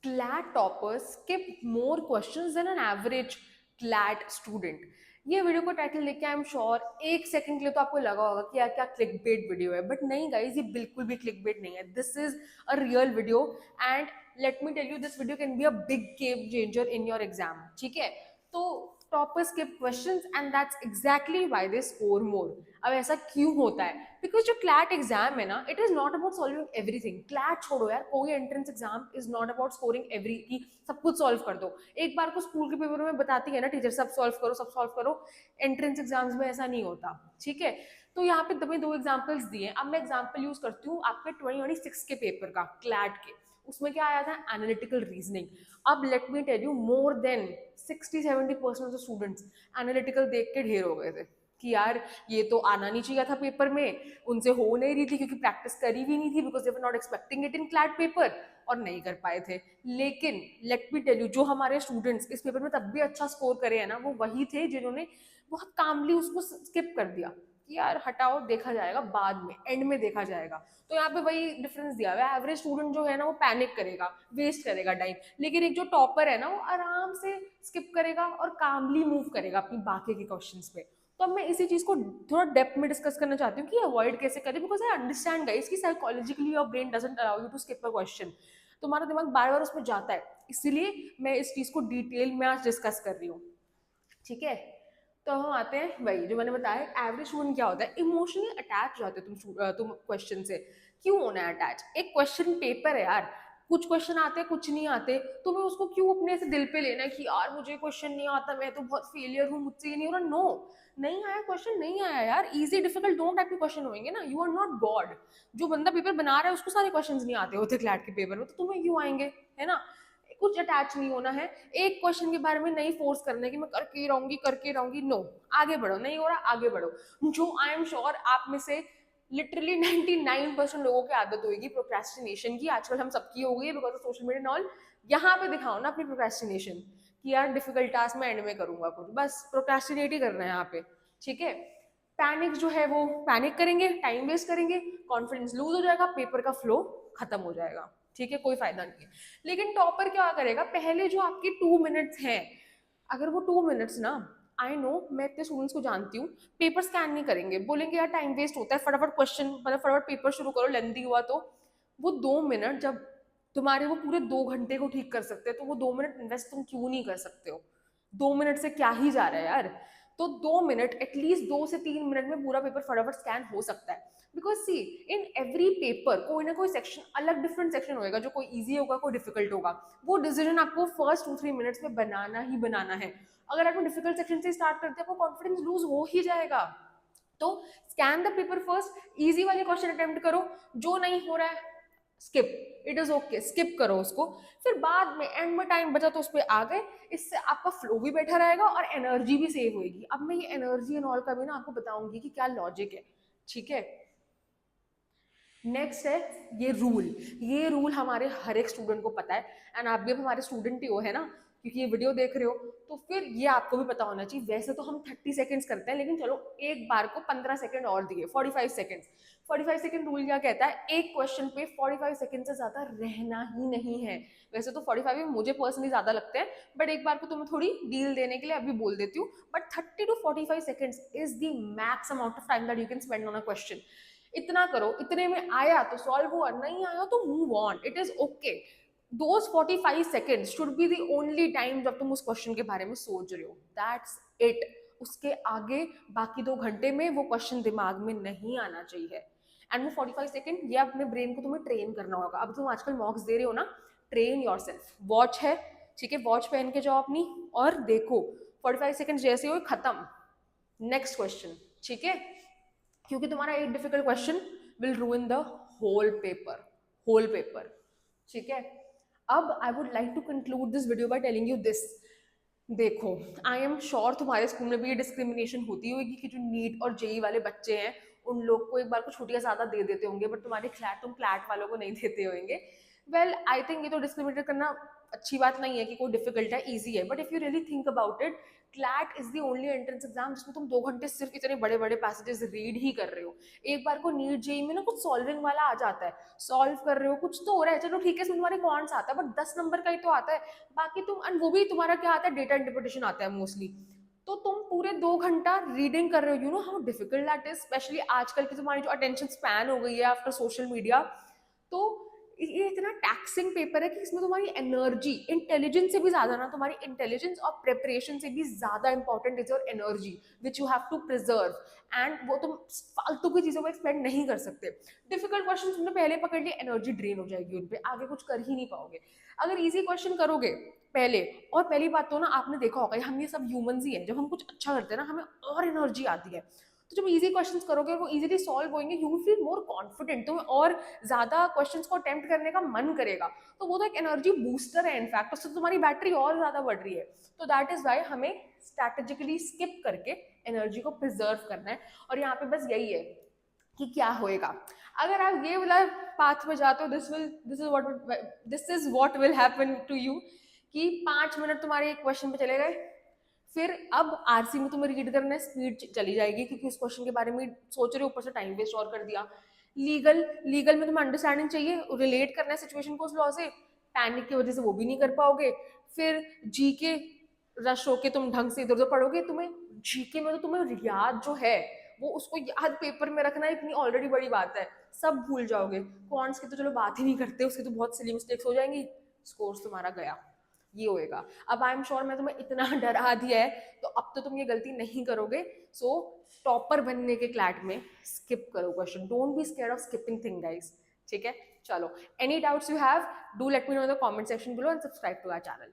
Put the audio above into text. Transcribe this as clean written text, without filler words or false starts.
CLAT toppers skip more questions than an average CLAT student. ये video को title देख के आई एम श्योर एक सेकंड के लिए तो आपको लगा होगा कि यार क्या क्लिक बेट वीडियो है, बट नहीं गाइज, ये बिल्कुल भी क्लिक बेट नहीं है. This is a real video and let me tell you this video can be a big game changer in your exam. ठीक है, तो toppers skip questions and that's exactly why they score more. अब ऐसा क्यों होता है? Because जो CLAT exam है ना, it is not about solving everything. CLAT छोड़ो यार, कोई entrance exam is not about scoring every की सब कुछ सॉल्व कर दो. एक बार को स्कूल के पेपर में बताती है ना टीचर सब सॉल्व करो सब सॉल्व करो. एंट्रेंस एग्जाम्स में ऐसा नहीं होता. ठीक है, तो यहाँ पे तुम्हें दो एग्जाम्पल्स दिए. अब मैं एग्जाम्पल यूज करती हूँ आपके 2026 के पेपर का क्लैट के. उसमें क्या आया था? Analytical reasoning. अब let me tell you, more than 60-70% of students analytical देख के ढेर हो गए थे कि यार ये तो आना नहीं चाहिए था पेपर में, उनसे हो नहीं रही थी क्योंकि प्रैक्टिस करी भी नहीं थी because they were not expecting it in CLAT paper, और नहीं कर पाए थे. लेकिन लेट मी टेल यू, जो हमारे स्टूडेंट्स इस पेपर में तब भी अच्छा स्कोर करे हैं ना, वो वही थे जिन्होंने बहुत कामली उसको स्किप कर दिया कि यार हटाओ, देखा जाएगा बाद में, एंड में देखा जाएगा. तो यहाँ पे वही डिफरेंस दिया हुआ है. एवरेज स्टूडेंट जो है ना वो पैनिक करेगा, वेस्ट करेगा टाइम, लेकिन एक जो टॉपर है ना वो आराम से स्किप करेगा और कामली मूव करेगा अपनी बाकी के क्वेश्चंस पे. तो अब मैं इसी चीज को थोड़ा डेप्थ में डिस्कस करना चाहती हूँ कि अवॉइड कैसे करें, बिकॉज आई अंडरस्टैंड गाइस कि psychologically your brain doesn't allow you to skip a question. तुम्हारा दिमाग बार बार उसमें जाता है, इसीलिए मैं इस चीज को डिटेल में आज डिस्कस कर रही हूँ. ठीक है, तो हम आते हैं वही जो मैंने बताया. एवरेज स्टूडेंट क्या होता है? इमोशनली अटैच हो जाते हो तुम क्वेश्चन से. क्यों होना है अटैच? एक क्वेश्चन पेपर है यार, कुछ क्वेश्चन आते हैं कुछ नहीं आते. तुम्हें उसको क्यों अपने से दिल पे लेना है कि यार मुझे क्वेश्चन नहीं आता, मैं तो बहुत फेलियर हूँ, मुझसे ये नहीं हो रहा. नो, नहीं आया क्वेश्चन, नहीं आया यार. इजी डिफिकल्ट दोनों टाइप के क्वेश्चन होंगे ना. You are not God. जो बंदा पेपर बना रहा है उसको सारे क्वेश्चन नहीं आते होते क्लैट के पेपर में, तो तुम्हें क्यों आएंगे? है ना. कुछ अटैच नहीं होना है. एक क्वेश्चन के बारे में नहीं फोर्स करना है कि मैं करके रहूंगी. नो, आगे बढ़ो. नहीं हो रहा, आगे बढ़ो. जो आई एम श्योर आप में से लिटरली 99% लोगों की आदत होगी प्रोक्रेस्टिनेशन की. आजकल हम सबकी हो गई है because of social media and all. यहाँ पे दिखाओ ना अपनी प्रोक्रेस्टिनेशन कि यार डिफिकल्ट टास्क मैं एंड में करूंगा कुछ, बस प्रोक्रेस्टिनेट ही करना है यहाँ पे. ठीक है, पैनिक जो है वो पैनिक करेंगे, टाइम वेस्ट करेंगे, कॉन्फिडेंस लूज हो जाएगा, पेपर का फ्लो खत्म हो जाएगा. ठीक है, कोई फायदा नहीं है. लेकिन टॉपर क्या करेगा? पहले जो आपके 2 मिनट्स हैं, अगर वो 2 मिनट्स ना, आई नो, मैं इतने स्टूडेंट्स को जानती हूँ, पेपर स्कैन नहीं करेंगे, बोलेंगे यार टाइम वेस्ट होता है, फटाफट क्वेश्चन मतलब फटाफट पेपर शुरू करो, लेंदी हुआ तो. वो 2 मिनट जब तुम्हारे वो पूरे 2 घंटे को ठीक कर सकते हैं, तो वो 2 मिनट इन्वेस्ट तुम क्यों नहीं कर सकते हो? 2 मिनट से क्या ही जा रहा है यार. तो 2 मिनट, एटलीस्ट 2 से 3 मिनट में पूरा पेपर फटाफट स्कैन हो सकता है. Because see, in every paper कोई ना कोई सेक्शन अलग, डिफरेंट सेक्शन होगा, जो कोई इजी होगा कोई डिफिकल्ट होगा. वो डिसीजन आपको फर्स्ट 2-3 मिनट्स में बनाना ही बनाना है. अगर आप डिफिकल्ट सेक्शन से स्टार्ट करते हैं, आपको कॉन्फिडेंस लूज हो ही जाएगा. तो scan the paper first, easy वाले क्वेश्चन अटेम्प्ट करो, जो नहीं हो रहा है skip, it is okay, skip करो उसको. फिर बाद में एंड में टाइम बचा तो उस पर आ गए. इससे आपका फ्लो भी बैठा रहेगा और एनर्जी भी सेव होगी. अब मैं ये एनर्जी एंड ऑल का भी ना आपको बताऊंगी कि क्या लॉजिक है. ठीक है, नेक्स्ट है ये रूल. ये रूल हमारे हर एक स्टूडेंट को पता है, एंड आप भी अब हमारे स्टूडेंट ही हो, है ना, क्योंकि ये वीडियो देख रहे हो, तो फिर ये आपको भी पता होना चाहिए. वैसे तो हम 30 सेकेंड्स करते हैं, लेकिन चलो एक बार को 15 सेकेंड और दिए, 45 सेकेंड. 45 सेकेंड रूल क्या कहता है? एक क्वेश्चन पे 45 सेकेंड से ज्यादा रहना ही नहीं है. वैसे तो 45 भी मुझे पर्सनली ज्यादा लगते हैं, बट एक बार को तुम्हें थोड़ी डील देने के लिए अभी बोल देती हूँ, but 30 to 45 seconds is the max amount of time that you can spend on a question. इतना करो, इतने में आया तो सॉल्व हुआ, नहीं आया तो move on, it is okay. Those 45 second should be the only time जब तुम उस क्वेश्चन के बारे में सोच रहे हो. That's it. उसके आगे बाकी 2 घंटे में वो क्वेश्चन दिमाग में नहीं आना चाहिए. एंड वो 45 सेकेंड ये अपने ब्रेन को तुम्हें ट्रेन करना होगा. अब तुम आजकल मॉक्स दे रहे हो ना, ट्रेन योर सेल्फ. वॉच है, ठीक है, वॉच पहन के जाओ अपनी और देखो 45 सेकेंड जैसे हो खत्म, नेक्स्ट क्वेश्चन. ठीक है, क्योंकि तुम्हारा एक difficult question will ruin the whole paper, whole paper. ठीक है, अब I would like to conclude this video by telling you this. देखो, आई एम श्योर तुम्हारे स्कूल में भी ये डिस्क्रिमिनेशन होती होगी कि जो नीट और जेई वाले बच्चे हैं उन लोग को एक बार को छुट्टियां ज्यादा दे देते होंगे, बट तुम क्लैट वालों को नहीं देते होंगे. वेल आई थिंक ये तो डिस्क्रिमिनेट करना अच्छी बात नहीं है कि कोई डिफिकल्ट है, इजी है, but if you really think about it, CLAT is the only entrance exam जिसमें तुम 2 घंटे सिर्फ इतने बड़े बड़े पैसेजेस रीड ही कर रहे हो। एक बार को नीट जेई में ना कुछ सॉल्विंग वाला आ जाता है, सॉल्व कर रहे हो, कुछ तो हो रहा है, चलो ठीक है, इसमें तुम्हारे कौन सा आता है, बट 10 नंबर का ही तो आता है। बाकी तुम, एंड वो भी तुम्हारा क्या आता है, डेटा इंटरप्रिटेशन आता है मोस्टली। तो तुम पूरे 2 घंटा रीडिंग कर रहे हो, you know how difficult that is, specially आजकल की तुम्हारी जो अटेंशन स्पैन हो गई है आफ्टर सोशल मीडिया। तो ये इतना टैक्सिंग पेपर है कि इसमें तुम्हारी एनर्जी, इंटेलिजेंस से भी ज्यादा ना, तुम्हारी इंटेलिजेंस और प्रिपरेशन से भी ज्यादा important is your energy which you have to preserve, and वो तुम फालतू की चीजों में एक्सपेंड नहीं कर सकते। डिफिकल्ट क्वेश्चन तुमने पहले पकड़ लिए, एनर्जी ड्रेन हो जाएगी उन पे, आगे कुछ कर ही नहीं पाओगे। अगर इजी क्वेश्चन करोगे पहले, और पहली बात तो ना आपने देखा होगा, हम ये सब ह्यूमंस ही हैं, जब हम कुछ अच्छा करते हैं ना हमें और एनर्जी आती है। तो जब इजी क्वेश्चंस करोगे वो इजीली सॉल्व होंगे, you will feel more confident, तुम्हें और ज्यादा क्वेश्चंस को अटेम्प्ट करने का मन करेगा। तो वो तो एक एनर्जी बूस्टर है, इनफैक्ट उससे तुम्हारी बैटरी और ज्यादा बढ़ रही है। तो दैट इज वाई हमें स्ट्रैटेजिकली स्किप करके एनर्जी को प्रिजर्व करना है। और यहाँ पे बस यही है कि क्या होएगा अगर आप ये वाला पाथ में जाते हो, this is what will happen to you, कि 5 मिनट तुम्हारे एक क्वेश्चन पे चले गए, फिर अब आरसी में तुम्हें रीड करना है, स्पीड चली जाएगी क्योंकि उस क्वेश्चन के बारे में सोच रहे हो, ऊपर से टाइम वेस्ट और कर दिया। लीगल लीगल में तुम्हें अंडरस्टैंडिंग चाहिए, रिलेट करना है सिचुएशन को उस लॉ से, पैनिक की वजह से वो भी नहीं कर पाओगे। फिर जीके रश होके तुम ढंग से इधर उधर पढ़ोगे, तुम्हें जीके में तो तुम्हें याद जो है वो उसको याद पेपर में रखना इतनी ऑलरेडी बड़ी बात है, सब भूल जाओगे। कॉन्स की तो चलो बात ही नहीं करते, उसकी तो बहुत सिली मिस्टेक्स हो जाएंगी, स्कोर्स तुम्हारा गया। ये होएगा। अब आई एम श्योर मैं तुम्हें इतना डरा दिया है, तो अब तो तुम ये गलती नहीं करोगे। सो टॉपर बनने के क्लैट में स्किप करो question, don't be scared of skipping thing guys, ठीक है। चलो, any doubts you have, do let me know in the comment section below and subscribe to our channel.